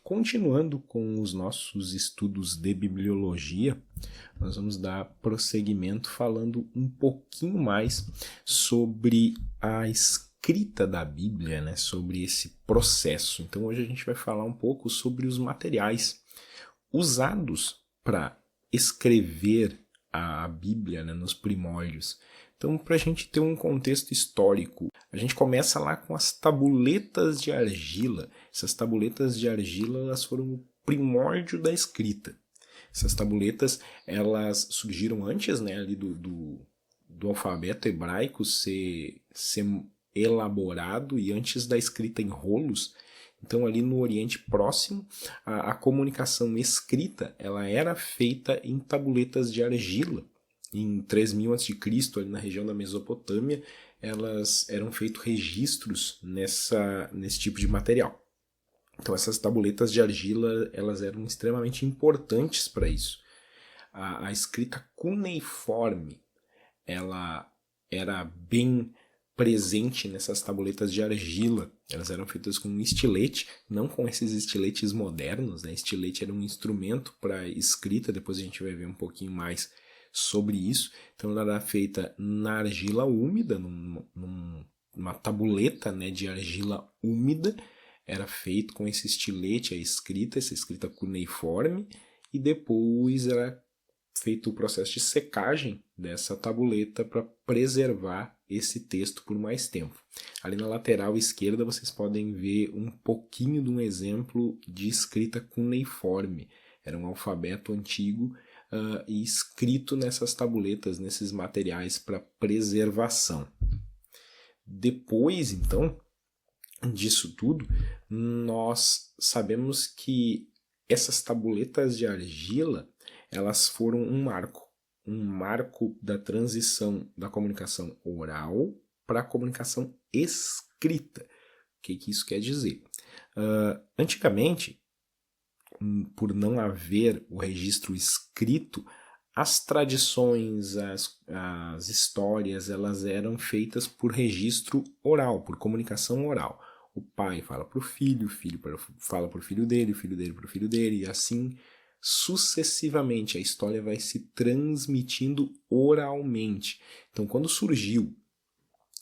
Continuando com os nossos estudos de bibliologia, nós vamos dar prosseguimento falando um pouquinho mais sobre a escrita da Bíblia, né? Sobre esse processo. Então hoje a gente vai falar um pouco sobre os materiais usados para escrever a Bíblia, né, nos primórdios. Então, para a gente ter um contexto histórico, a gente começa lá com as tabuletas de argila. Essas tabuletas de argila, elas foram o primórdio da escrita. Essas tabuletas, elas surgiram antes, né, ali do alfabeto hebraico ser elaborado e antes da escrita em rolos. Então, ali no Oriente Próximo, a comunicação escrita ela era feita em tabuletas de argila. Em 3000 a.C., ali na região da Mesopotâmia, eram feitos registros nesse tipo de material. Então, essas tabuletas de argila elas eram extremamente importantes para isso. A escrita cuneiforme ela era bem presente nessas tabuletas de argila. Elas eram feitas com um estilete, não com esses estiletes modernos, né? Estilete era um instrumento para escrita, depois a gente vai ver um pouquinho mais sobre isso. Então ela era feita na argila úmida, numa tabuleta, né, de argila úmida, era feito com esse estilete essa escrita cuneiforme, e depois era feito o processo de secagem dessa tabuleta para preservar esse texto por mais tempo. Ali na lateral esquerda vocês podem ver um pouquinho de um exemplo de escrita cuneiforme. Era um alfabeto antigo e escrito nessas tabuletas, nesses materiais para preservação. Depois, então, disso tudo, nós sabemos que essas tabuletas de argila elas foram um marco da transição da comunicação oral para a comunicação escrita. O que isso quer dizer? Antigamente, por não haver o registro escrito, as tradições, as histórias, elas eram feitas por registro oral, por comunicação oral. O pai fala para o filho fala para o filho dele para o filho dele, e assim sucessivamente a história vai se transmitindo oralmente. Então, quando surgiu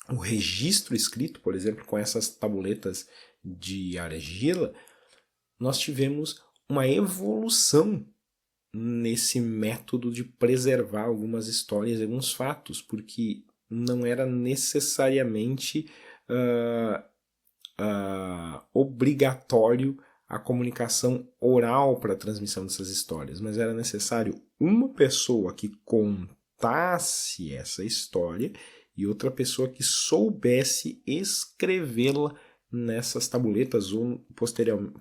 o registro escrito, por exemplo, com essas tabuletas de argila, nós tivemos uma evolução nesse método de preservar algumas histórias e alguns fatos, porque não era necessariamente obrigatório a comunicação oral para a transmissão dessas histórias, mas era necessário uma pessoa que contasse essa história e outra pessoa que soubesse escrevê-la nessas tabuletas ou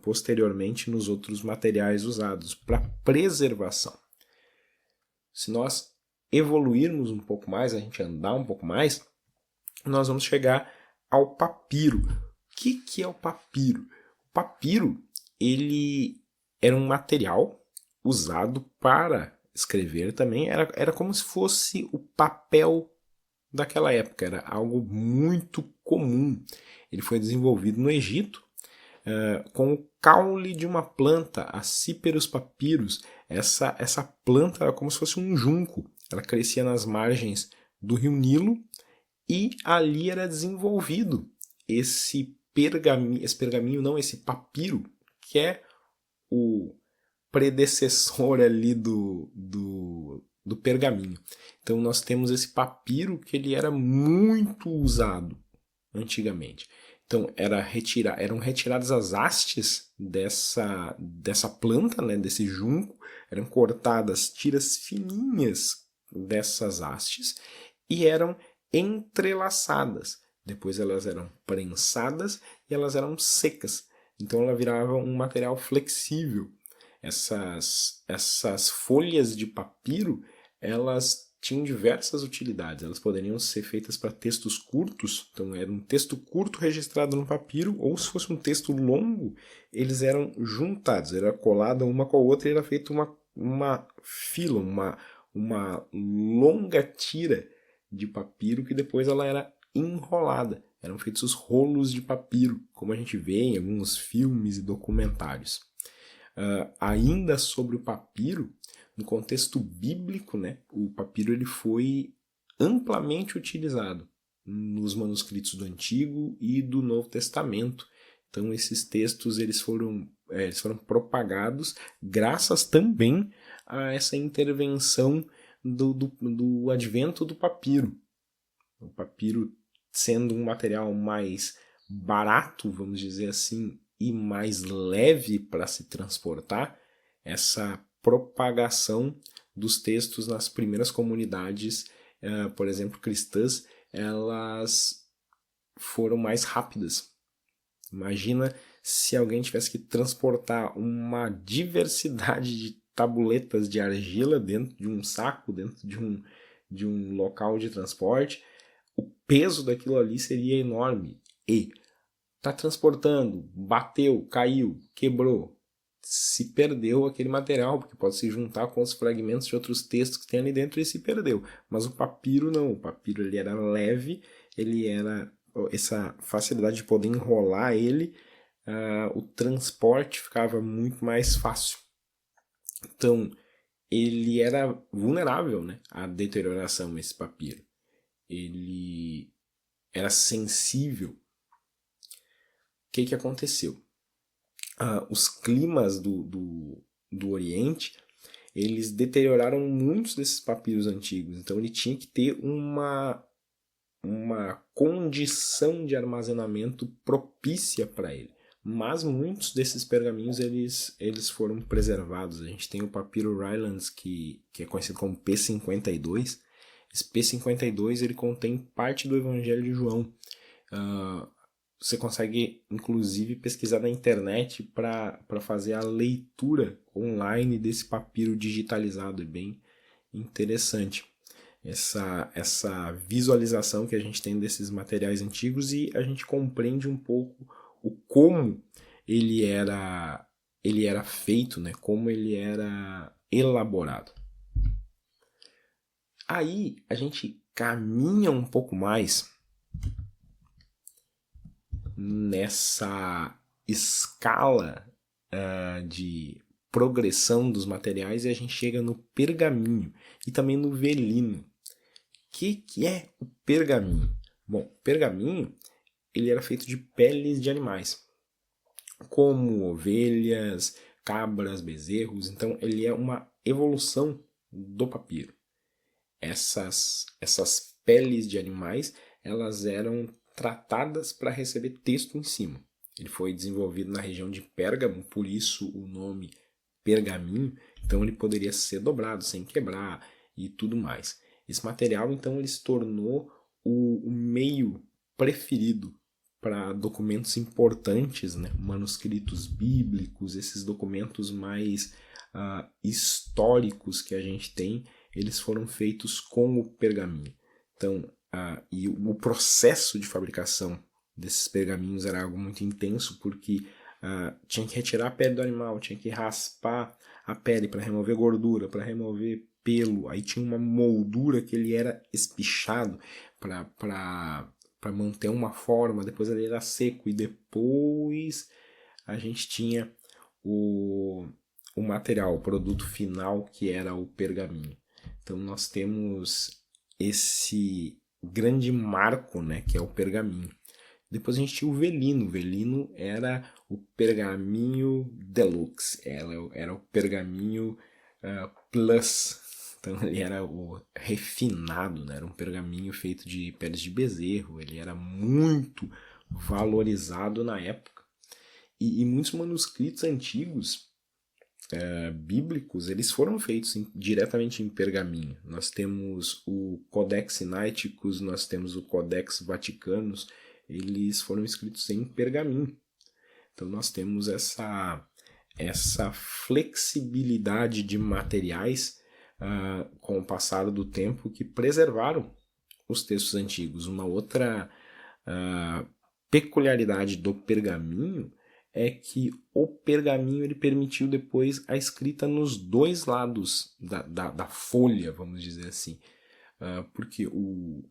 posteriormente nos outros materiais usados para preservação. Se nós evoluirmos um pouco mais, a gente andar um pouco mais, nós vamos chegar ao papiro. O que é o papiro? O papiro ele era um material usado para escrever também, era como se fosse o papel daquela época, era algo muito comum. Ele foi desenvolvido no Egito com o caule de uma planta, a Cyperus papyrus. Essa planta era como se fosse um junco, ela crescia nas margens do rio Nilo e ali era desenvolvido esse papiro, que é o predecessor ali do pergaminho. Então nós temos esse papiro que ele era muito usado antigamente. Então eram retiradas as hastes dessa planta, né, desse junco, eram cortadas tiras fininhas dessas hastes e eram entrelaçadas. Depois elas eram prensadas e elas eram secas. Então ela virava um material flexível. Essas folhas de papiro, elas tinham diversas utilidades. Elas poderiam ser feitas para textos curtos, então era um texto curto registrado no papiro, ou se fosse um texto longo, eles eram juntados, era colada uma com a outra e era feita uma fila, uma longa tira de papiro que depois ela era enrolada. Eram feitos os rolos de papiro, como a gente vê em alguns filmes e documentários. Ainda sobre o papiro, no contexto bíblico, né, o papiro ele foi amplamente utilizado nos manuscritos do Antigo e do Novo Testamento. Então esses textos eles foram propagados graças também a essa intervenção do advento do papiro. O papiro sendo um material mais barato, vamos dizer assim, e mais leve para se transportar, essa propagação dos textos nas primeiras comunidades, por exemplo, cristãs, elas foram mais rápidas. Imagina se alguém tivesse que transportar uma diversidade de tabuletas de argila dentro de um saco, dentro de um local de transporte. O peso daquilo ali seria enorme. E está transportando, bateu, caiu, quebrou, se perdeu aquele material, porque pode se juntar com os fragmentos de outros textos que tem ali dentro e se perdeu. Mas o papiro não, o papiro ele era leve, ele era essa facilidade de poder enrolar ele, o transporte ficava muito mais fácil. Então, ele era vulnerável, né, à deterioração, esse papiro. Ele era sensível. O que aconteceu? Os climas do Oriente, eles deterioraram muitos desses papiros antigos. Então ele tinha que ter uma condição de armazenamento propícia para ele. Mas muitos desses pergaminhos eles foram preservados. A gente tem o papiro Rylands, que é conhecido como P52. Esse P52 ele contém parte do Evangelho de João. Você consegue, inclusive, pesquisar na internet para fazer a leitura online desse papiro digitalizado. É bem interessante essa visualização que a gente tem desses materiais antigos, e a gente compreende um pouco o como ele era feito, né? Como ele era elaborado. Aí a gente caminha um pouco mais nessa escala de progressão dos materiais, e a gente chega no pergaminho e também no velino. O que é o pergaminho? Bom, o pergaminho ele era feito de peles de animais, como ovelhas, cabras, bezerros. Então ele é uma evolução do papiro. Essas peles de animais, elas eram tratadas para receber texto em cima. Ele foi desenvolvido na região de Pérgamo, por isso o nome pergaminho. Então ele poderia ser dobrado sem quebrar e tudo mais. Esse material então ele se tornou o meio preferido para documentos importantes, né? Manuscritos bíblicos, esses documentos mais históricos que a gente tem, eles foram feitos com o pergaminho. Então, e o processo de fabricação desses pergaminhos era algo muito intenso, porque tinha que retirar a pele do animal, tinha que raspar a pele para remover gordura, para remover pelo. Aí tinha uma moldura que ele era espichado para manter uma forma, depois ele era seco, e depois a gente tinha o material, o produto final, que era o pergaminho. Então nós temos esse grande marco, né, que é o pergaminho. Depois a gente tinha o velino. O velino era o pergaminho deluxe, era o pergaminho plus. Então ele era o refinado, né? Era um pergaminho feito de peles de bezerro. Ele era muito valorizado na época. E muitos manuscritos antigos bíblicos, eles foram feitos diretamente em pergaminho. Nós temos o Codex Sinaiticus, nós temos o Codex Vaticanus, eles foram escritos em pergaminho. Então nós temos essa flexibilidade de materiais com o passar do tempo, que preservaram os textos antigos. Uma outra peculiaridade do pergaminho é que o pergaminho ele permitiu depois a escrita nos dois lados da folha, vamos dizer assim. Porque o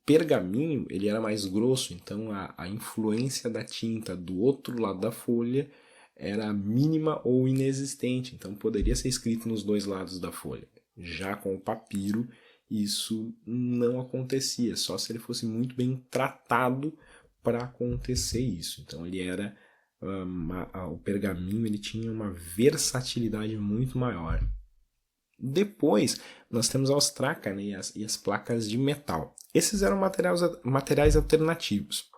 pergaminho ele era mais grosso, então a influência da tinta do outro lado da folha era mínima ou inexistente, então poderia ser escrito nos dois lados da folha. Já com o papiro, isso não acontecia, só se ele fosse muito bem tratado para acontecer isso. Então ele era o pergaminho, ele tinha uma versatilidade muito maior. Depois nós temos a ostraca, né, e as placas de metal. Esses eram materiais alternativos.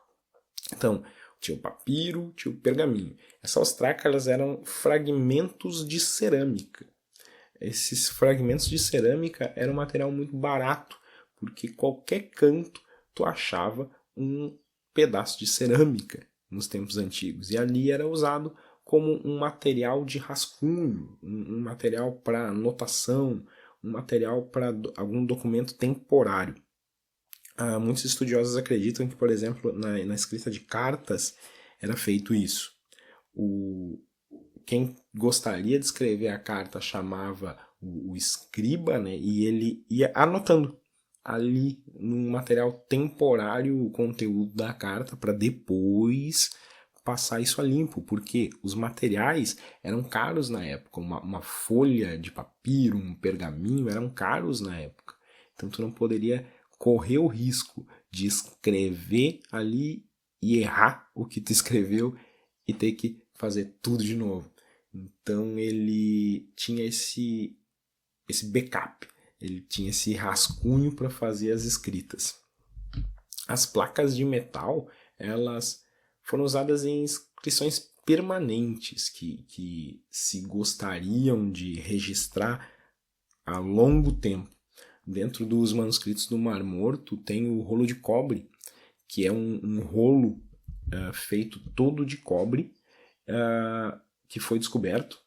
Então tinha o papiro, tinha o pergaminho. Essa ostraca, elas eram fragmentos de cerâmica. Esses fragmentos de cerâmica eram um material muito barato, porque qualquer canto tu achava um pedaço de cerâmica nos tempos antigos. E ali era usado como um material de rascunho, um material para anotação, um material para algum documento temporário. Muitos estudiosos acreditam que, por exemplo, na escrita de cartas era feito isso. Quem gostaria de escrever a carta chamava o escriba, né, e ele ia anotando ali num material temporário o conteúdo da carta para depois passar isso a limpo, porque os materiais eram caros na época. Uma folha de papiro, um pergaminho eram caros na época. Então tu não poderia correr o risco de escrever ali e errar o que tu escreveu e ter que fazer tudo de novo. Então ele tinha esse backup, ele tinha esse rascunho para fazer as escritas. As placas de metal, elas foram usadas em inscrições permanentes que se gostariam de registrar a longo tempo. Dentro dos manuscritos do Mar Morto tem o rolo de cobre, que é um rolo feito todo de cobre, que foi descoberto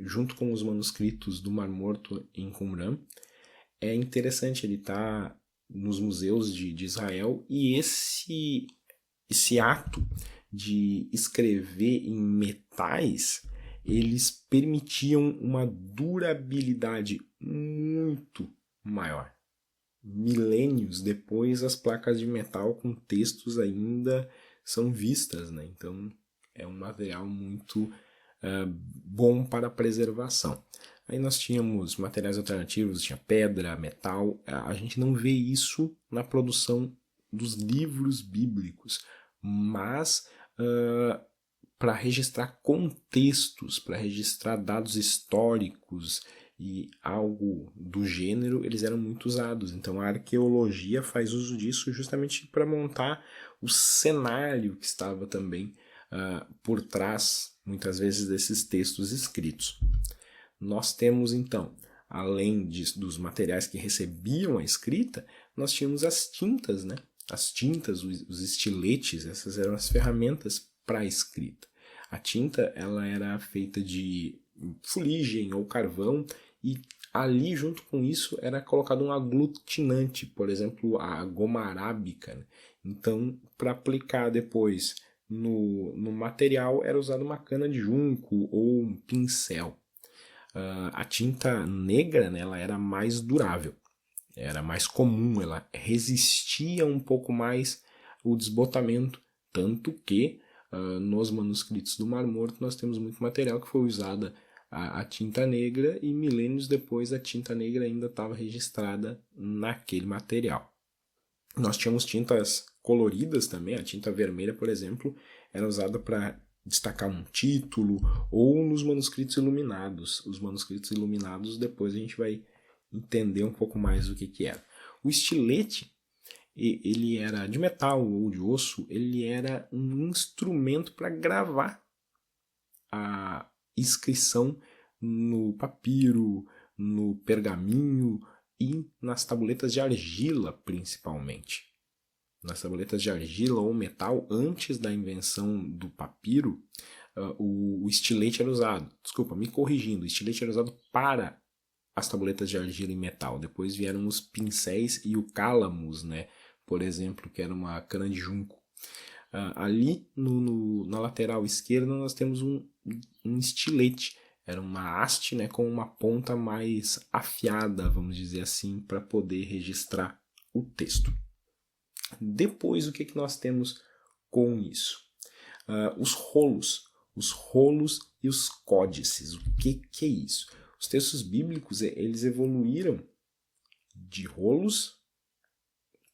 junto com os manuscritos do Mar Morto em Qumran. É interessante, ele está nos museus de Israel, e esse ato de escrever em metais, eles permitiam uma durabilidade muito maior. Milênios depois, as placas de metal com textos ainda são vistas, né? Então é um material muito bom para a preservação. Aí nós tínhamos materiais alternativos, tinha pedra, metal. A gente não vê isso na produção dos livros bíblicos, mas para registrar contextos, para registrar dados históricos e algo do gênero, eles eram muito usados. Então a arqueologia faz uso disso justamente para montar o cenário que estava também por trás, muitas vezes, desses textos escritos. Nós temos, então, além dos materiais que recebiam a escrita, nós tínhamos as tintas, né? As tintas, os estiletes, essas eram as ferramentas para a escrita. A tinta, ela era feita de fuligem ou carvão, e ali, junto com isso, era colocado um aglutinante, por exemplo, a goma arábica, né? Então, para aplicar depois no material, era usada uma cana de junco ou um pincel. A tinta negra, né, ela era mais durável, era mais comum, ela resistia um pouco mais o desbotamento, tanto que nos manuscritos do Mar Morto nós temos muito material que foi usada a tinta negra, e milênios depois a tinta negra ainda estava registrada naquele material. Nós tínhamos tintas coloridas também, a tinta vermelha, por exemplo, era usada para destacar um título, ou nos manuscritos iluminados. Os manuscritos iluminados, depois a gente vai entender um pouco mais o que era. O estilete, ele era de metal ou de osso, ele era um instrumento para gravar a inscrição no papiro, no pergaminho e nas tabuletas de argila, principalmente. Nas tabuletas de argila ou metal, antes da invenção do papiro, o estilete era usado. Desculpa, me corrigindo, o estilete era usado para as tabuletas de argila e metal. Depois vieram os pincéis e o cálamos, né? Por exemplo, que era uma cana de junco. Ali na lateral esquerda nós temos um estilete. Era uma haste, né, com uma ponta mais afiada, vamos dizer assim, para poder registrar o texto. Depois, o que nós temos com isso? Os rolos. os rolos e os códices. O que é isso? Os textos bíblicos, eles evoluíram de rolos,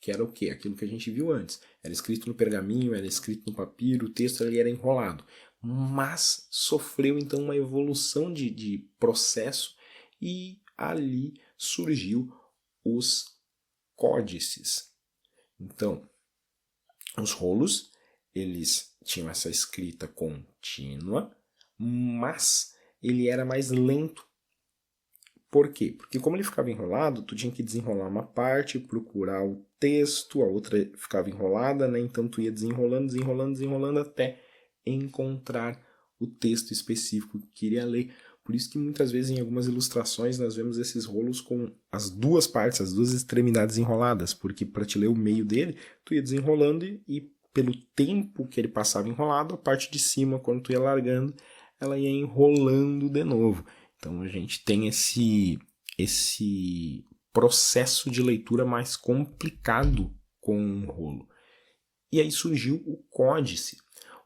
que era o quê? Aquilo que a gente viu antes. Era escrito no pergaminho, era escrito no papiro, o texto ali era enrolado. Mas sofreu então uma evolução de processo e ali surgiu os códices. Então, os rolos, eles tinham essa escrita contínua, mas ele era mais lento. Por quê? Porque como ele ficava enrolado, tu tinha que desenrolar uma parte, procurar o texto, a outra ficava enrolada, né? Então tu ia desenrolando até encontrar o texto específico que queria ler. Por isso que muitas vezes em algumas ilustrações nós vemos esses rolos com as duas partes, as duas extremidades enroladas, porque para te ler o meio dele, tu ia desenrolando e pelo tempo que ele passava enrolado, a parte de cima, quando tu ia largando, ela ia enrolando de novo. Então a gente tem esse processo de leitura mais complicado com um rolo. E aí surgiu o códice.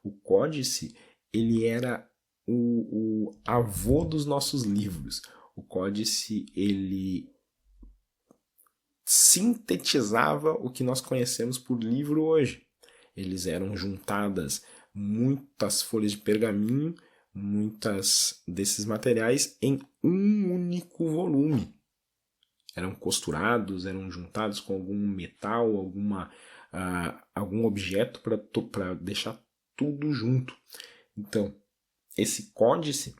O códice, ele era o avô dos nossos livros. O códice, ele sintetizava o que nós conhecemos por livro hoje. Eles eram juntadas muitas folhas de pergaminho, muitas desses materiais em um único volume. Eram costurados, eram juntados com algum metal, algum objeto para deixar tudo junto. Então, esse códice,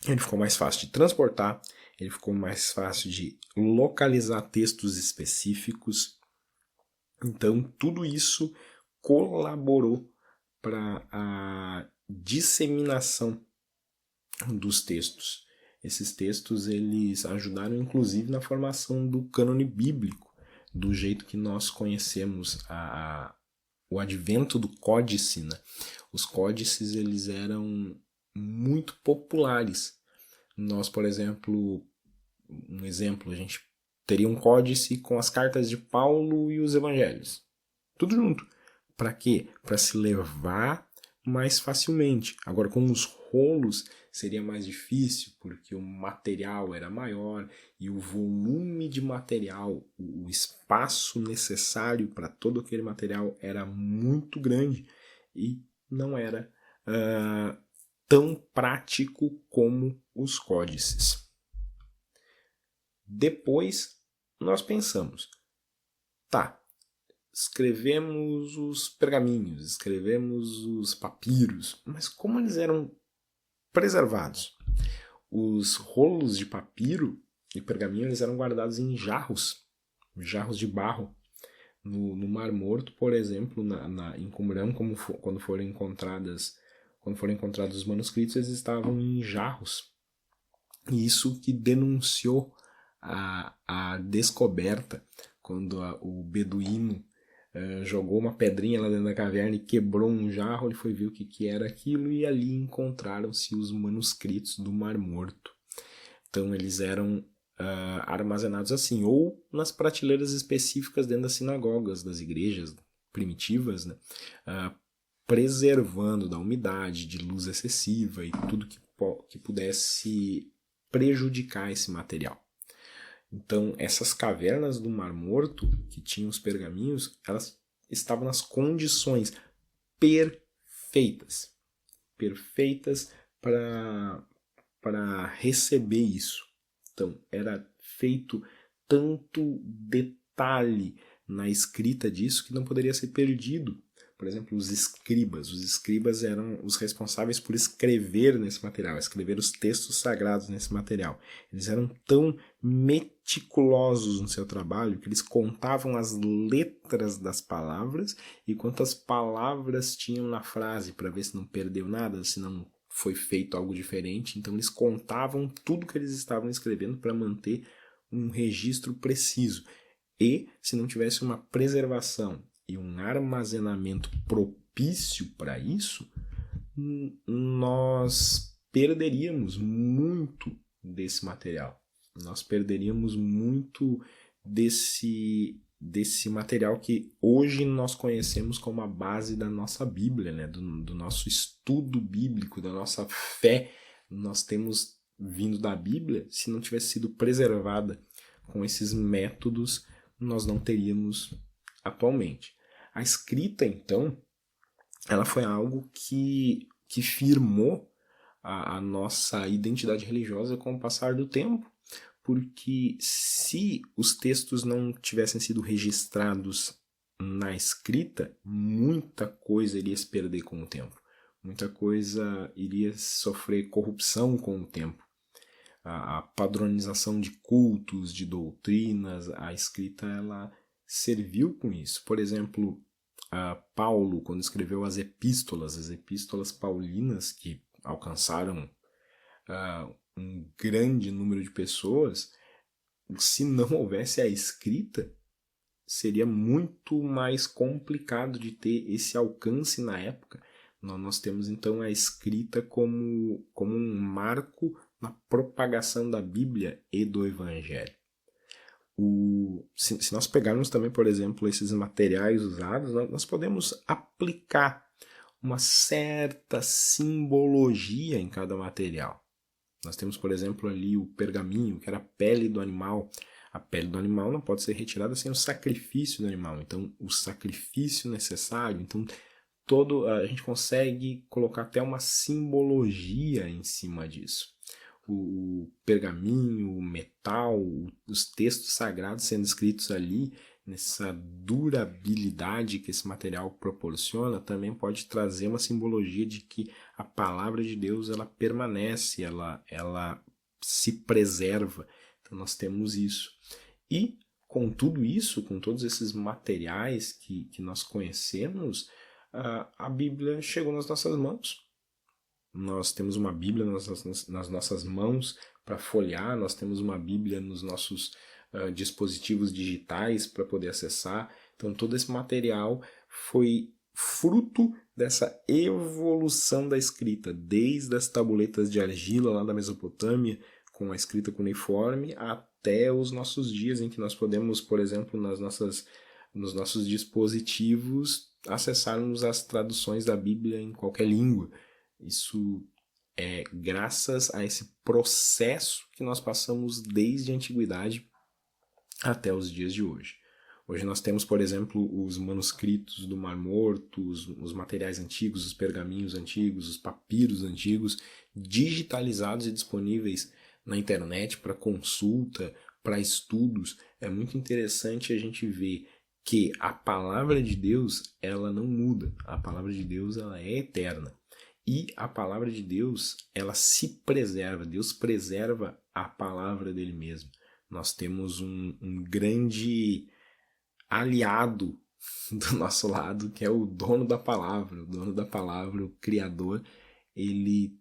ele ficou mais fácil de transportar, ele ficou mais fácil de localizar textos específicos. Então, tudo isso colaborou para a disseminação dos textos. Esses textos, eles ajudaram inclusive na formação do cânone bíblico, do jeito que nós conhecemos o advento do códice, né? Os códices, eles eram muito populares. Nós, por exemplo, a gente teria um códice com as cartas de Paulo e os evangelhos. Tudo junto. Para quê? Para se levar mais facilmente. Agora, com os rolos seria mais difícil, porque o material era maior e o volume de material, o espaço necessário para todo aquele material era muito grande e não era tão prático como os códices. Depois, nós pensamos, tá, escrevemos os pergaminhos, escrevemos os papiros, mas como eles eram preservados? Os rolos de papiro e pergaminho, eles eram guardados em jarros de barro. No Mar Morto, por exemplo, em Qumran, quando foram encontrados os manuscritos, eles estavam em jarros. E isso que denunciou a descoberta, quando o beduíno jogou uma pedrinha lá dentro da caverna e quebrou um jarro, ele foi ver o que era aquilo e ali encontraram-se os manuscritos do Mar Morto. Então eles eram armazenados assim, ou nas prateleiras específicas dentro das sinagogas, das igrejas primitivas, né? Preservando da umidade, de luz excessiva e tudo que pudesse prejudicar esse material. Então, essas cavernas do Mar Morto, que tinham os pergaminhos, elas estavam nas condições perfeitas para receber isso. Então, era feito tanto detalhe na escrita disso que não poderia ser perdido. Por exemplo, os escribas. Os escribas eram os responsáveis por escrever nesse material, escrever os textos sagrados nesse material. Eles eram tão meticulosos no seu trabalho que eles contavam as letras das palavras e quantas palavras tinham na frase para ver se não perdeu nada, se não foi feito algo diferente. Então eles contavam tudo que eles estavam escrevendo para manter um registro preciso. E se não tivesse uma preservação e um armazenamento propício para isso, nós perderíamos muito desse material. Nós perderíamos muito desse desse material que hoje nós conhecemos como a base da nossa Bíblia, né? do nosso estudo bíblico, da nossa fé. Nós temos vindo da Bíblia. Se não tivesse sido preservada com esses métodos, nós não teríamos atualmente. A escrita, então, ela foi algo que firmou a nossa identidade religiosa com o passar do tempo, porque se os textos não tivessem sido registrados na escrita, muita coisa iria se perder com o tempo. Muita coisa iria sofrer corrupção com o tempo. A padronização de cultos, de doutrinas, a escrita ela serviu com isso. Por exemplo, Paulo, quando escreveu as epístolas paulinas, que alcançaram um grande número de pessoas, se não houvesse a escrita, seria muito mais complicado de ter esse alcance na época. Nós temos então a escrita como um marco na propagação da Bíblia e do Evangelho. Se nós pegarmos também, por exemplo, esses materiais usados, nós podemos aplicar uma certa simbologia em cada material. Nós temos, por exemplo, ali o pergaminho, que era a pele do animal. A pele do animal não pode ser retirada sem o sacrifício do animal. Então, o sacrifício necessário, então a gente consegue colocar até uma simbologia em cima disso. O pergaminho, o metal, os textos sagrados sendo escritos ali, nessa durabilidade que esse material proporciona, também pode trazer uma simbologia de que a palavra de Deus ela permanece, ela se preserva. Então nós temos isso. E com tudo isso, com todos esses materiais que nós conhecemos, a Bíblia chegou nas nossas mãos. Nós temos uma Bíblia nas nossas mãos para folhear, nós temos uma Bíblia nos nossos dispositivos digitais para poder acessar. Então todo esse material foi fruto dessa evolução da escrita, desde as tabuletas de argila lá da Mesopotâmia, com a escrita cuneiforme, até os nossos dias em que nós podemos, por exemplo, nos nossos dispositivos, acessarmos as traduções da Bíblia em qualquer língua. Isso é graças a esse processo que nós passamos desde a antiguidade até os dias de hoje. Hoje nós temos, por exemplo, os manuscritos do Mar Morto, os materiais antigos, os pergaminhos antigos, os papiros antigos, digitalizados e disponíveis na internet para consulta, para estudos. É muito interessante a gente ver que a palavra de Deus ela não muda. A palavra de Deus ela é eterna. E a palavra de Deus, ela se preserva. Deus preserva a palavra dele mesmo. Nós temos um grande aliado do nosso lado, que é o dono da palavra. O dono da palavra, o Criador, ele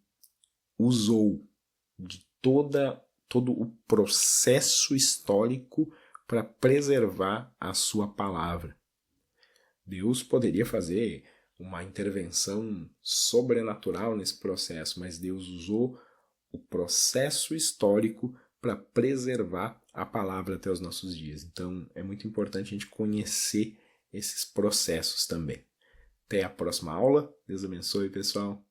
usou de todo o processo histórico para preservar a sua palavra. Deus poderia fazer uma intervenção sobrenatural nesse processo, mas Deus usou o processo histórico para preservar a palavra até os nossos dias. Então é muito importante a gente conhecer esses processos também. Até a próxima aula. Deus abençoe, pessoal.